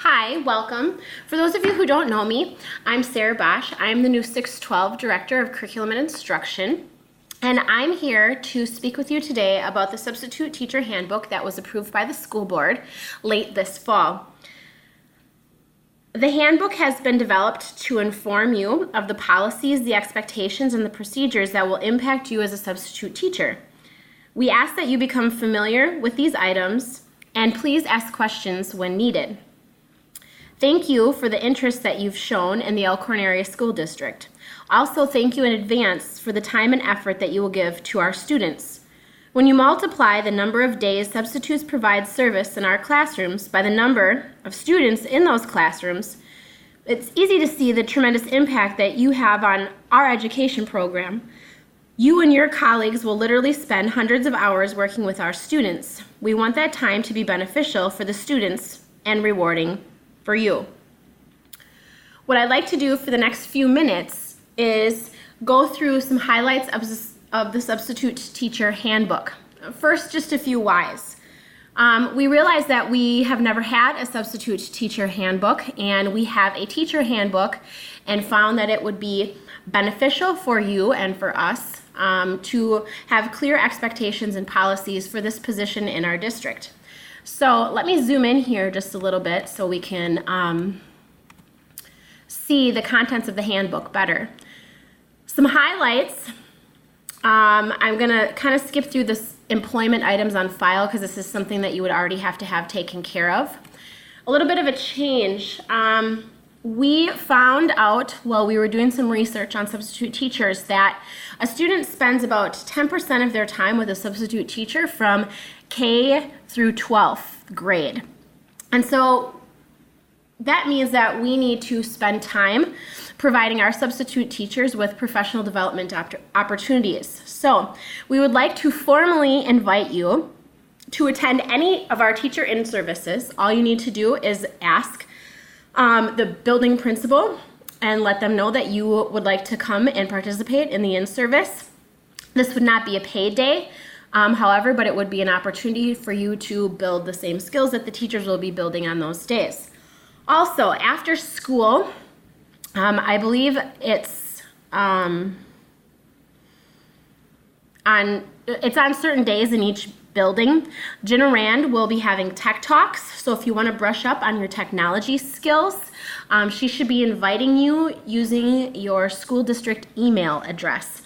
Hi, welcome. For those of you who don't know me, I'm Sarah Bosch. I'm the new 612 Director of Curriculum and Instruction, and I'm here to speak with you today about the Substitute Teacher Handbook that was approved by the school board late this fall. The handbook has been developed to inform you of the policies, the expectations, and the procedures that will impact you as a substitute teacher. We ask that you become familiar with these items and please ask questions when needed. Thank you for the interest that you've shown in the Elkhorn Area School District. Also, thank you in advance for the time and effort that you will give to our students. When you multiply the number of days substitutes provide service in our classrooms by the number of students in those classrooms, it's easy to see the tremendous impact that you have on our education program. You and your colleagues will literally spend hundreds of hours working with our students. We want that time to be beneficial for the students and rewarding for you. What I'd like to do for the next few minutes is go through some highlights of the Substitute Teacher Handbook. First, just a few whys. We realize that we have never had a Substitute Teacher Handbook, and we have a Teacher Handbook and found that it would be beneficial for you and for us to have clear expectations and policies for this position in our district. So let me zoom in here just a little bit so we can see the contents of the handbook better. Some highlights. I'm going to kind of skip through this employment items on file because this is something that you would already have to have taken care of. A little bit of a change. We found out while we were doing some research on substitute teachers that a student spends about 10% of their time with a substitute teacher from K through 12th grade. And so that means that we need to spend time providing our substitute teachers with professional development opportunities. So we would like to formally invite you to attend any of our teacher in-services. All you need to do is ask the building principal and let them know that you would like to come and participate in the in-service. This would not be a paid day, however, but it would be an opportunity for you to build the same skills that the teachers will be building on those days. Also, after school, I believe it's on certain days in each building. Jenna Rand will be having tech talks, so if you want to brush up on your technology skills, she should be inviting you using your school district email address,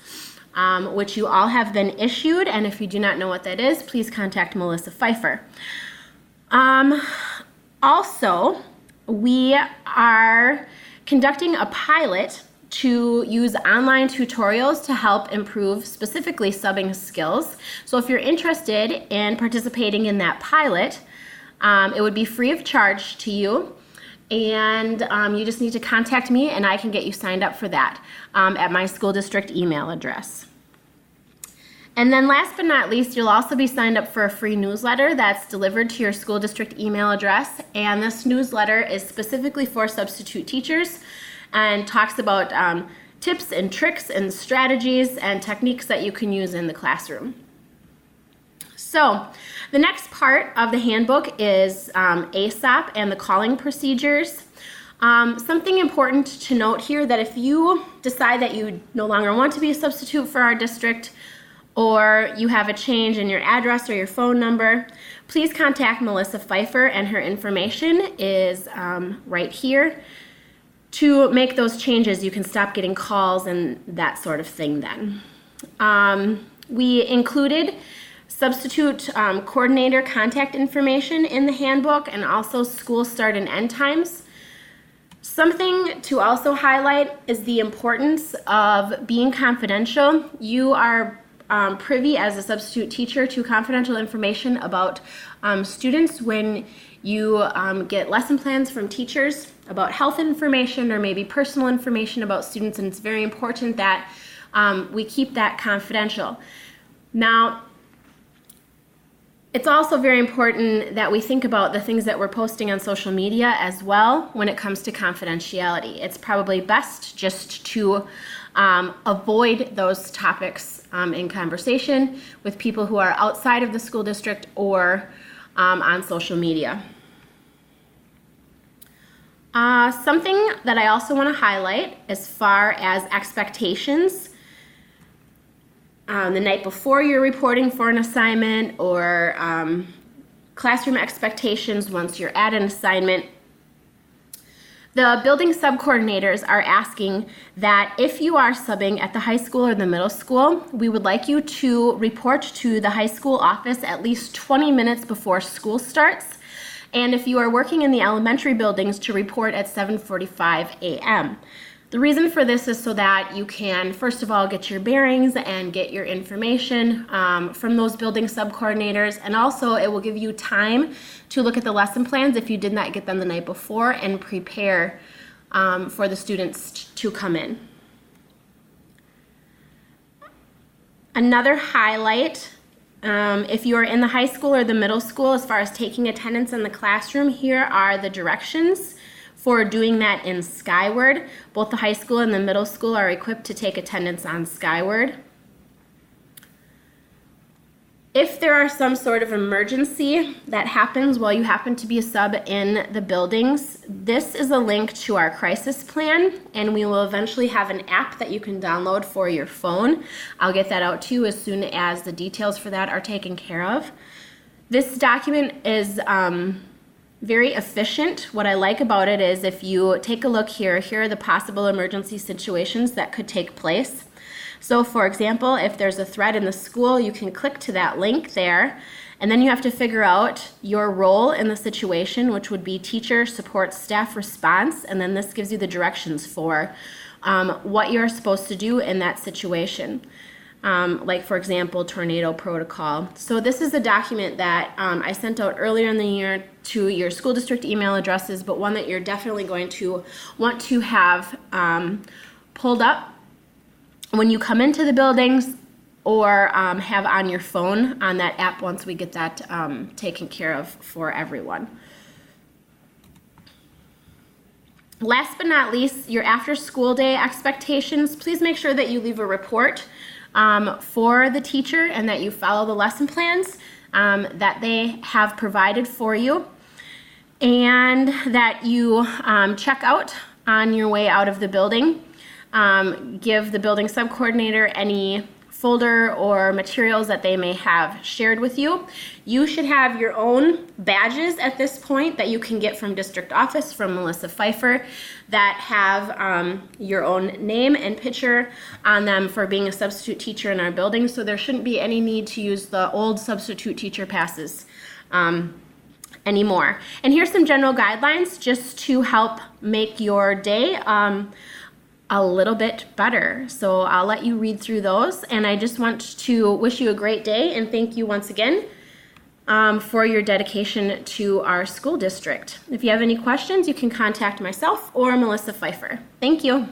which you all have been issued, and if you do not know what that is, please contact Melissa Pfeiffer. Also, we are conducting a pilot to use online tutorials to help improve specifically subbing skills. So if you're interested in participating in that pilot, it would be free of charge to you, and you just need to contact me and I can get you signed up for that at my school district email address. And then last but not least, you'll also be signed up for a free newsletter that's delivered to your school district email address, and this newsletter is specifically for substitute teachers and talks about tips and tricks and strategies and techniques that you can use in the classroom. So the next part of the handbook is ASAP and the calling procedures. Something important to note here, that if you decide that you no longer want to be a substitute for our district, or you have a change in your address or your phone number, please contact Melissa Pfeiffer, and her information is right here. To make those changes, you can stop getting calls and that sort of thing then. We included substitute coordinator contact information in the handbook, and also school start and end times. Something to also highlight is the importance of being confidential. You are privy as a substitute teacher to confidential information about students when you get lesson plans from teachers about health information or maybe personal information about students, and it's very important that we keep that confidential. Now, it's also very important that we think about the things that we're posting on social media as well when it comes to confidentiality. It's probably best just to avoid those topics in conversation with people who are outside of the school district or on social media. Something that I also want to highlight as far as expectations. The night before you're reporting for an assignment, or classroom expectations once you're at an assignment. The building sub-coordinators are asking that if you are subbing at the high school or the middle school, we would like you to report to the high school office at least 20 minutes before school starts. And if you are working in the elementary buildings, to report at 7:45 a.m. The reason for this is so that you can, first of all, get your bearings and get your information from those building sub-coordinators, and also it will give you time to look at the lesson plans if you did not get them the night before, and prepare for the students to come in. Another highlight, if you are in the high school or the middle school, as far as taking attendance in the classroom, here are the directions for doing that in Skyward. Both the high school and the middle school are equipped to take attendance on Skyward. If there are some sort of emergency that happens while you happen to be a sub in the buildings, this is a link to our crisis plan, and we will eventually have an app that you can download for your phone. I'll get that out to you as soon as the details for that are taken care of. This document is very efficient. What I like about it is, if you take a look here, here are the possible emergency situations that could take place. So for example, if there's a threat in the school, you can click to that link there, and then you have to figure out your role in the situation, which would be teacher, support, staff, response, and then this gives you the directions for what you're supposed to do in that situation. Like for example, tornado protocol. So this is a document that I sent out earlier in the year to your school district email addresses, but one that you're definitely going to want to have pulled up when you come into the buildings, or have on your phone on that app once we get that taken care of for everyone. Last but not least, your after school day expectations. Please make sure that you leave a report for the teacher, and that you follow the lesson plans that they have provided for you, and that you check out on your way out of the building. Give the building sub-coordinator any folder or materials that they may have shared with you. You should have your own badges at this point that you can get from district office, from Melissa Pfeiffer, that have your own name and picture on them for being a substitute teacher in our building. So there shouldn't be any need to use the old substitute teacher passes anymore. And here's some general guidelines just to help make your day a little bit better. So I'll let you read through those, and I just want to wish you a great day and thank you once again for your dedication to our school district. If you have any questions, you can contact myself or Melissa Pfeiffer. Thank you.